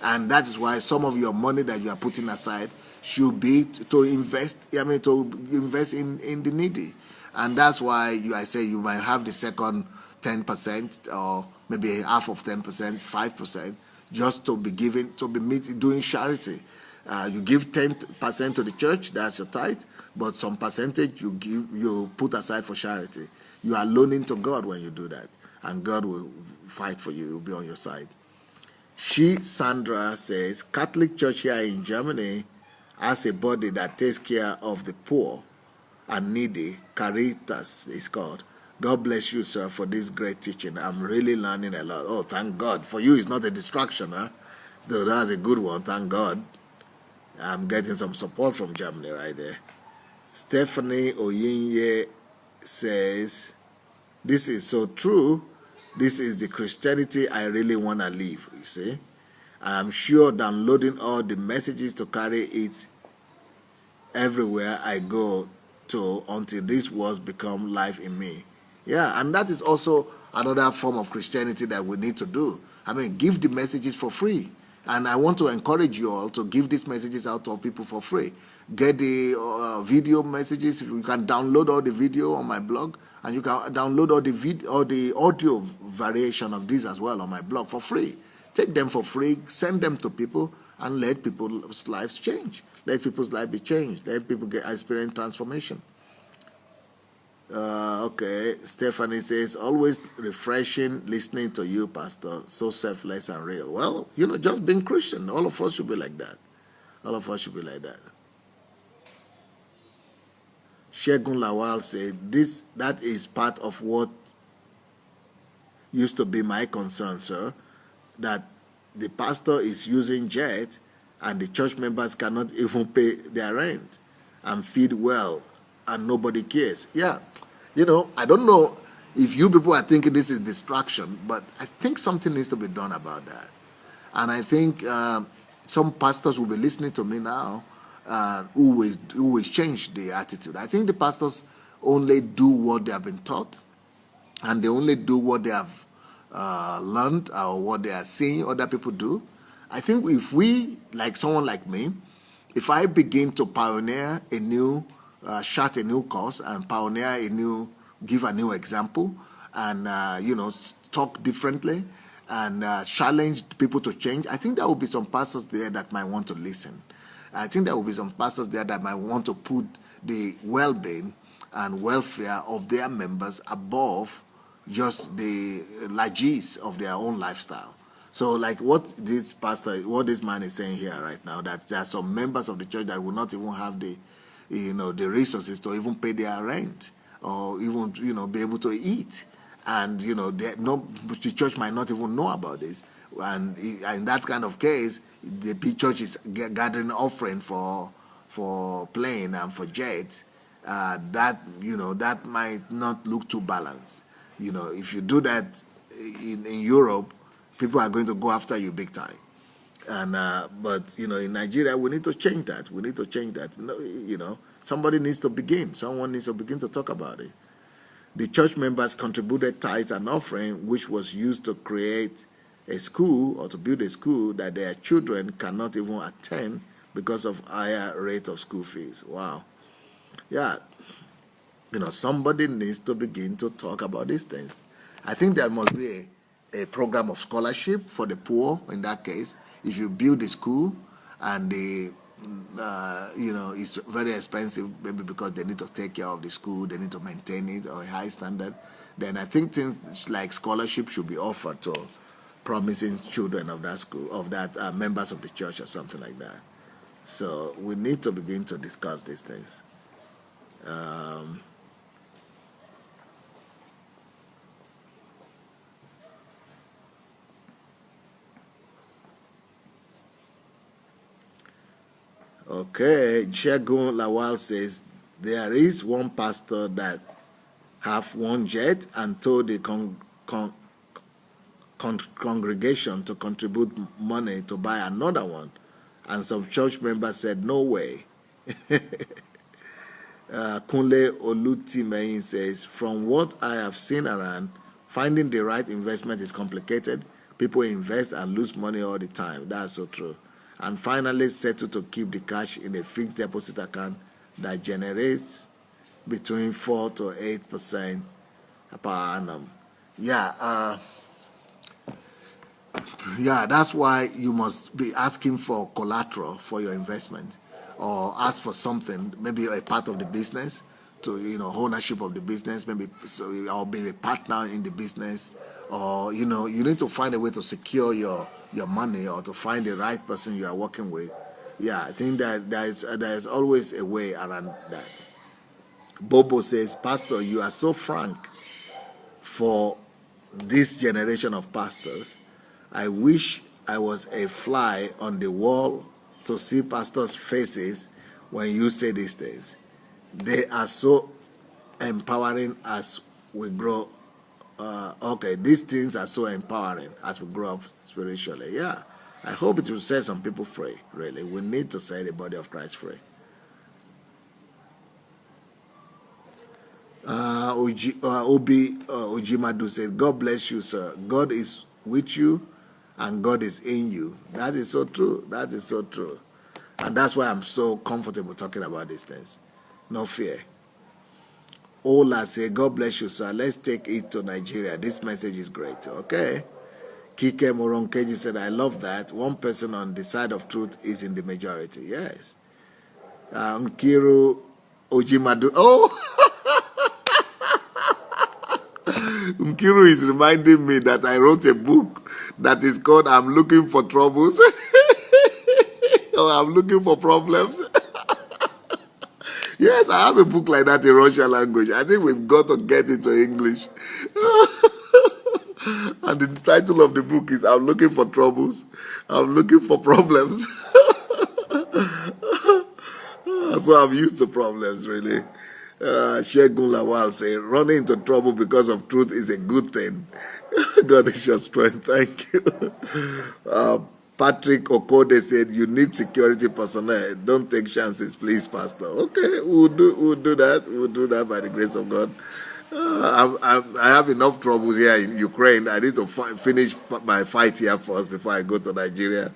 And that is why some of your money that you are putting aside should be to invest, to invest in the needy. And that's why I say you might have the second 10% or maybe half of 10%, 5%, just to be giving, doing charity. You give 10% to the church, that's your tithe, but some percentage you put aside for charity. You are loaning to God when you do that, and God will fight for you, he will be on your side. Sandra says, Catholic Church here in Germany has a body that takes care of the poor and needy. Caritas is called. God bless you, sir, for this great teaching. I'm really learning a lot. Oh, thank God. For you, it's not a distraction, huh? So that's a good one. Thank God. I'm getting some support from Germany right there. Stephanie Oyinye says, this is so true. This is the Christianity I really want to live, you see. I'm sure downloading all the messages to carry it everywhere I go to until these words become life in me. Yeah, and that is also another form of Christianity that we need to do. I mean, give the messages for free. And I want to encourage you all to give these messages out to people for free. Get the video messages. You can download all the video on my blog, and you can download all the audio variation of this as well on my blog for free. Take them for free, send them to people, and let people's lives change. Let people's life be changed. Let people experience transformation. Okay, Stephanie says, always refreshing listening to you, Pastor. So selfless and real. Well, just being Christian. All of us should be like that. All of us should be like that. Shegun Lawal said, that is part of what used to be my concern, sir, that the pastor is using jet and the church members cannot even pay their rent and feed well and nobody cares. Yeah, I don't know if you people are thinking this is distraction, but I think something needs to be done about that. And I think some pastors will be listening to me now who will change the attitude. I think the pastors only do what they have been taught, and they only do what they have learned or what they are seeing other people do. I think if we, like someone like me, if I begin to pioneer a new, chart a new course and give a new example and, talk differently and challenge people to change, I think there will be some pastors there that might want to listen. I think there will be some pastors there that might want to put the well-being and welfare of their members above just the largesse of their own lifestyle. So like what this man is saying here right now, that there are some members of the church that will not even have the resources to even pay their rent or even, be able to eat. And, the church might not even know about this. And in that kind of case, the big church is gathering offering for plane and for jets. That might not look too balanced. If you do that in Europe, people are going to go after you big time. And but in Nigeria, we need to change that. We need to change that. Somebody needs to begin. Someone needs to begin to talk about it. The church members contributed tithes and offering, which was used to create a school or to build a school that their children cannot even attend because of higher rate of school fees. Wow. Yeah. Somebody needs to begin to talk about these things. I think there must be a program of scholarship for the poor in that case. If you build a school and it's very expensive, maybe because they need to take care of the school, they need to maintain it or a high standard, then I think things like scholarship should be offered to promising children of that school, of that members of the church or something like that. So we need to begin to discuss these things. Okay, Shegun Lawal says there is one pastor that have one jet and told the congregation to contribute money to buy another one, and some church members said no way. Kunle Olutimeyin says, from what I have seen around, finding the right investment is complicated. People invest and lose money all the time. That's so true. And finally settle to keep the cash in a fixed deposit account that generates between 4 to 8% per annum. Yeah, that's why you must be asking for collateral for your investment, or ask for something, maybe a part of the business, to ownership of the business, maybe, so, or be a partner in the business, or you need to find a way to secure your money, or to find the right person you are working with. Yeah, I think that there is always a way around that. Bobo says, Pastor, you are so frank for this generation of pastors. I wish I was a fly on the wall to see pastors' faces when you say these things. They are so empowering as we grow. Okay, these things are so empowering as we grow up spiritually. Yeah, I hope it will set some people free, really. We need to set the body of Christ free. Obi Ojimadu said, God bless you, sir. God is with you and God is in you. That is so true. That is so true. And that's why I'm so comfortable talking about these things. No fear. Ola said, God bless you, sir. Let's take it to Nigeria. This message is great. Okay. Kike Moronkeji said, I love that. One person on the side of truth is in the majority. Yes. Nkiru Ojimadu. Oh! Nkiru is reminding me that I wrote a book that is called I'm Looking for Troubles. Or I'm Looking for Problems. Yes, I have a book like that in Russian language. I think we've got to get it to English. And the title of the book is I'm Looking for Troubles. I'm Looking for Problems. So I'm used to problems, really. Shegun Lawal say, running into trouble because of truth is a good thing. God is your strength. Thank you. Patrick Okode said, you need security personnel. Don't take chances, please, Pastor. Okay, we'll do that. We'll do that by the grace of God. I have enough troubles here in Ukraine. I need to finish my fight here first before I go to Nigeria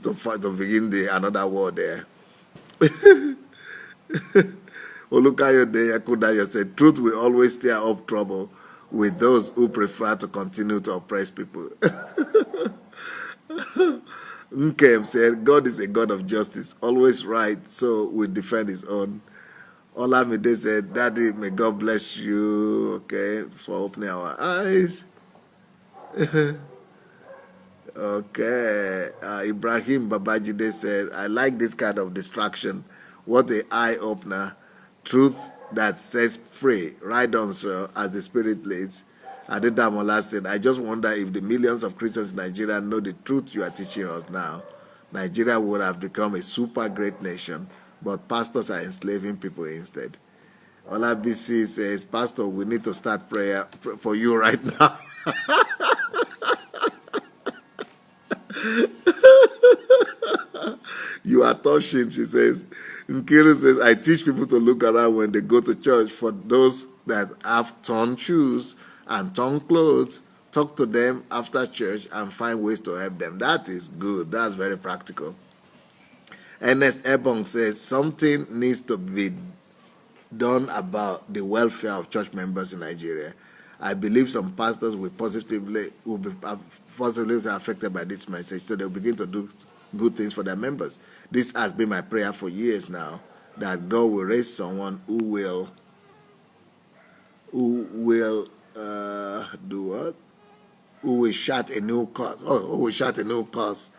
to begin another war there. Olukayode Yakudayo said, truth will always stir up trouble with those who prefer to continue to oppress people. Nkem said, God is a God of justice, always right, so we defend his own. Olamide said, Daddy, may God bless you, okay, for opening our eyes. Okay. Ibrahim Babajide said, I like this kind of distraction. What an eye-opener. Truth that sets free. Right on, sir, as the Spirit leads. Adedamola said, I just wonder if the millions of Christians in Nigeria know the truth you are teaching us now. Nigeria would have become a super great nation, but pastors are enslaving people instead. Olabisi says, Pastor, we need to start prayer for you right now. You are touching, she says. Nkiru says, I teach people to look around when they go to church. For those that have torn shoes and torn clothes, talk to them after church and find ways to help them. That is good. That's very practical. Ernest Ebong says, something needs to be done about the welfare of church members in Nigeria. I believe some pastors will be positively affected by this message, so they'll begin to do good things for their members. This has been my prayer for years now, that God will raise someone who will do what? Who will start a new cause? Who will start a new cause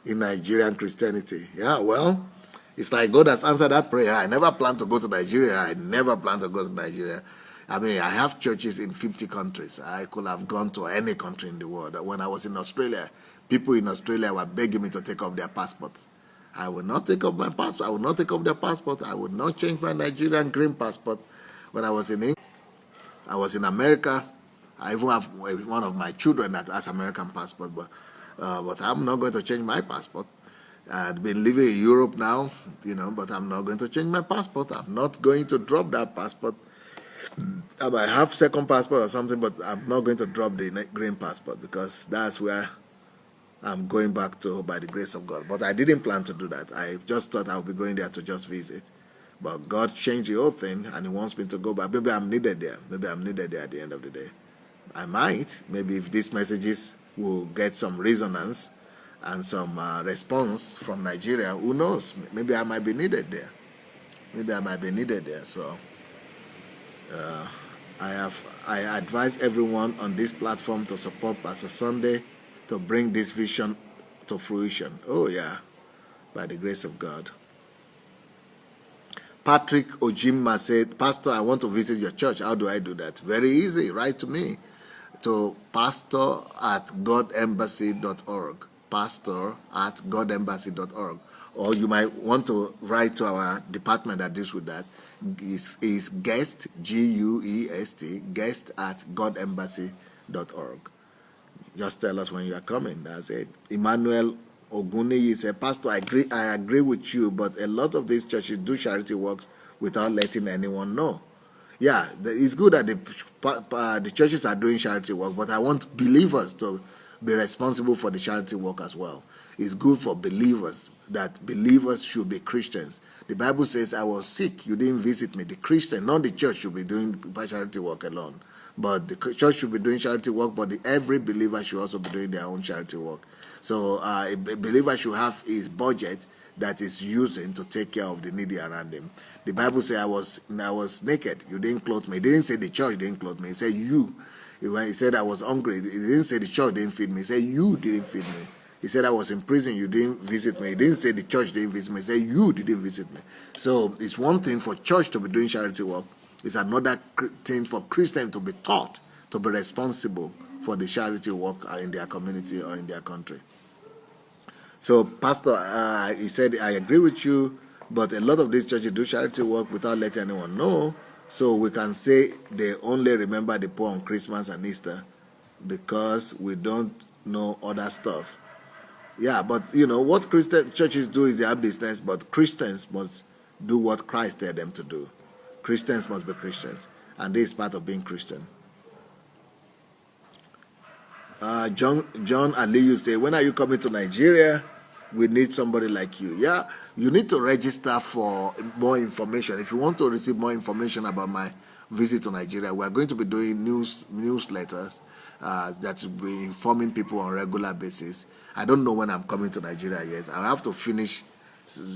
in Nigerian Christianity? Yeah, well, it's like God has answered that prayer. I never planned to go to Nigeria. I never planned to go to Nigeria. I mean, I have churches in 50 countries. I could have gone to any country in the world. When I was in Australia, people in Australia were begging me to take off their passports. I will not take up my passport. I will not take up their passport. I will not change my Nigerian green passport. When I was in England, I was in America. I even have one of my children that has American passport, but I'm not going to change my passport. I've been living in Europe now, but I'm not going to change my passport. I'm not going to drop that passport. I might have second passport or something, but I'm not going to drop the green passport because that's where I'm going back to by the grace of God. But I didn't plan to do that. I just thought I would be going there to just visit. But God changed the whole thing, and He wants me to go back. Maybe I'm needed there. Maybe I'm needed there at the end of the day. I might. Maybe if these messages will get some resonance and some response from Nigeria, who knows? Maybe I might be needed there. Maybe I might be needed there. So I advise everyone on this platform to support Pastor Sunday to bring this vision to fruition. Oh yeah, by the grace of God. Patrick Ojima said, Pastor, I want to visit your church. How do I do that? Very easy. Write to me to pastor@godembassy.org. Pastor@godembassy.org. Or you might want to write to our department that deals with that. Is guest, Guest, guest@godembassy.org. Just tell us when you are coming. That's it. Emmanuel Oguniyi said, Pastor, I agree with you, but a lot of these churches do charity works without letting anyone know. Yeah, it's good that the churches are doing charity work, but I want believers to be responsible for the charity work as well. It's good for believers that believers should be Christians. The Bible says, I was sick, you didn't visit me. The Christian, not the church, should be doing charity work alone. But the church should be doing charity work, but every believer should also be doing their own charity work. So a believer should have his budget that is using to take care of the needy around him. The Bible says, I was naked, you didn't clothe me. It didn't say the church didn't clothe me. It said you. When he said I was hungry, it didn't say the church didn't feed me. It said you didn't feed me. He said I was in prison, you didn't visit me. He didn't say the church didn't visit me. He said you didn't visit me. So it's one thing for church to be doing charity work. It's another thing for Christians to be taught to be responsible for the charity work in their community or in their country. So, Pastor, he said, I agree with you, but a lot of these churches do charity work without letting anyone know. So we can say they only remember the poor on Christmas and Easter because we don't know other stuff. Yeah, but what Christian churches do is their business, but Christians must do what Christ tell them to do. Christians must be Christians, and this is part of being Christian. John Aliyu say, when are you coming to Nigeria? We need somebody like you. Yeah, you need to register for more information. If you want to receive more information about my visit to Nigeria, we are going to be doing newsletters that will be informing people on a regular basis. I don't know when I'm coming to Nigeria yet. I have to finish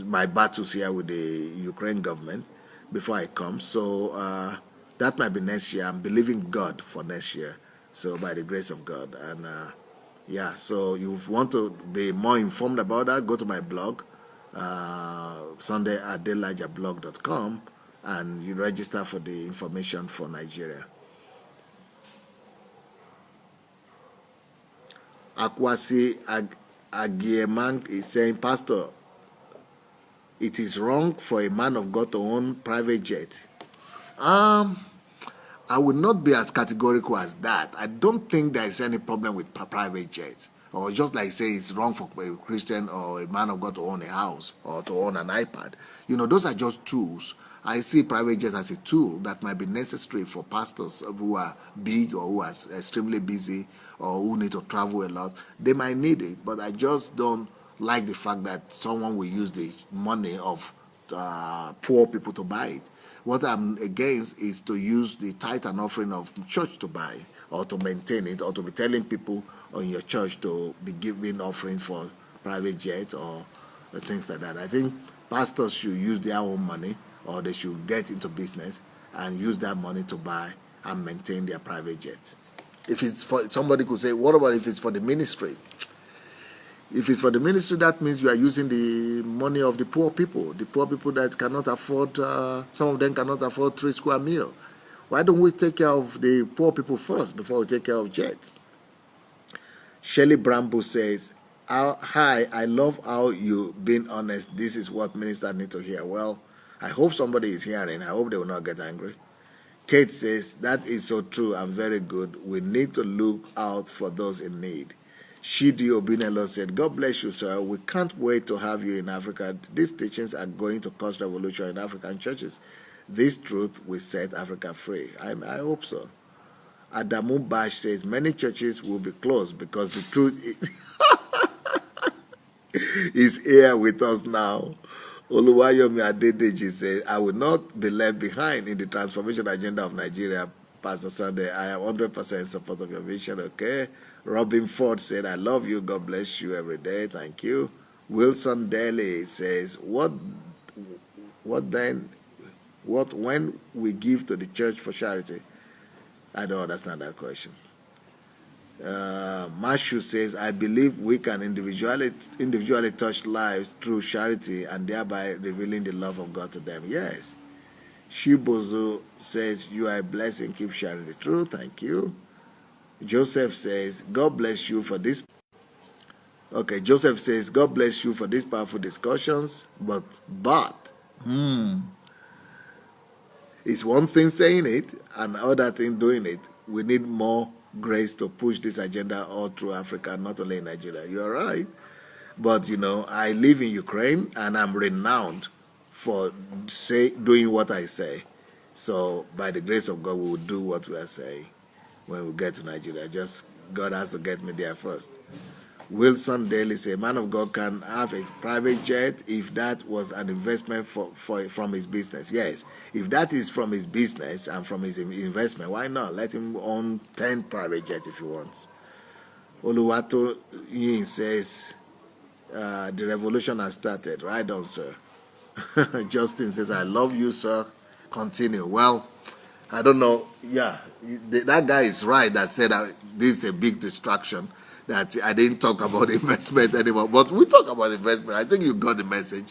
my battles here with the Ukraine government before I come. So that might be next year. I'm believing God for next year. So by the grace of God. And yeah, so you want to be more informed about that, go to my blog, sunday@adelajablog.com, and you register for the information for Nigeria. Akwasi Agiemang is saying, Pastor, it is wrong for a man of God to own private jet. I would not be as categorical as that. I don't think there is any problem with private jets. Or just like say it's wrong for a Christian or a man of God to own a house or to own an iPad. Those are just tools. I see private jets as a tool that might be necessary for pastors who are big or who are extremely busy or who need to travel a lot. They might need it, but I just don't like the fact that someone will use the money of poor people to buy it. What I'm against is to use the tithe and offering of church to buy or to maintain it, or to be telling people on your church to be giving offering for private jets or things like that. I think pastors should use their own money, or they should get into business and use that money to buy and maintain their private jets. If it's for, somebody could say, what about if it's for the ministry? If it's for the ministry, that means you are using the money of the poor people that cannot afford, some of them cannot afford 3 square meals. Why don't we take care of the poor people first before we take care of jets? Shelley Bramble says, Hi, I love how you being honest. This is what ministers need to hear. Well, I hope somebody is hearing. I hope they will not get angry. Kate says, that is so true and very good. We need to look out for those in need. Shidi Obinelo said, God bless you, sir. We can't wait to have you in Africa. These teachings are going to cause revolution in African churches. This truth will set Africa free. I hope so. Adamu Bash says, many churches will be closed because the truth is here with us now. Oluwayomi Adedeji says, I will not be left behind in the transformation agenda of Nigeria, Pastor Sunday. I am 100% in support of your vision, okay? Robin Ford said, I love you. God bless you every day. Thank you. Wilson Daly says, what then, when we give to the church for charity? I don't understand that question. Mashu says, I believe we can individually touch lives through charity and thereby revealing the love of God to them. Yes. Shibozo says, you are a blessing. Keep sharing the truth. Thank you. Joseph says, God bless you for this. Okay, Joseph says, God bless you for these powerful discussions. But, it's one thing saying it and other thing doing it. We need more grace to push this agenda all through Africa, not only in Nigeria. You're right. But, I live in Ukraine and I'm renowned for doing what I say. So, by the grace of God, we will do what we are saying when we get to Nigeria. Just God has to get me there first. Wilson Daly says, man of God can have a private jet if that was an investment from his business. Yes, if that is from his business and from his investment, why not? Let him own 10 private jets if he wants. Oluwato Yin says, the revolution has started. Right on, sir. Justin says, I love you, sir. Continue. Well, I don't know. Yeah, that guy is right that said that this is a big distraction, that I didn't talk about investment anymore. But we talk about investment. I think you got the message.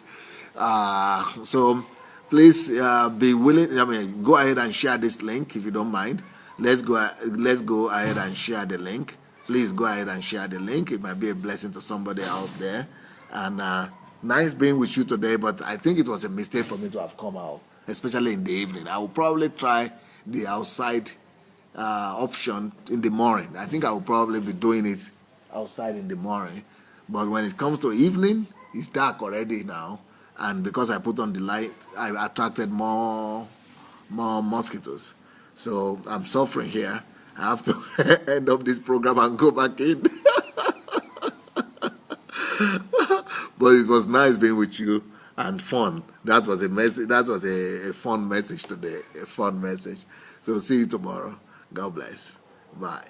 So please be willing. I mean, go ahead and share this link if you don't mind. Let's go ahead and share the link. Please go ahead and share the link. It might be a blessing to somebody out there. And nice being with you today, but I think it was a mistake for me to have come out, especially in the evening. I will probably try the outside option in the morning. I think I will probably be doing it outside in the morning. But when it comes to evening, it's dark already now. And because I put on the light, I attracted more mosquitoes. So I'm suffering here. I have to end up this program and go back in. But it was nice being with you and fun. That was a message. That was a fun message today. A fun message. So see you tomorrow. God bless. Bye.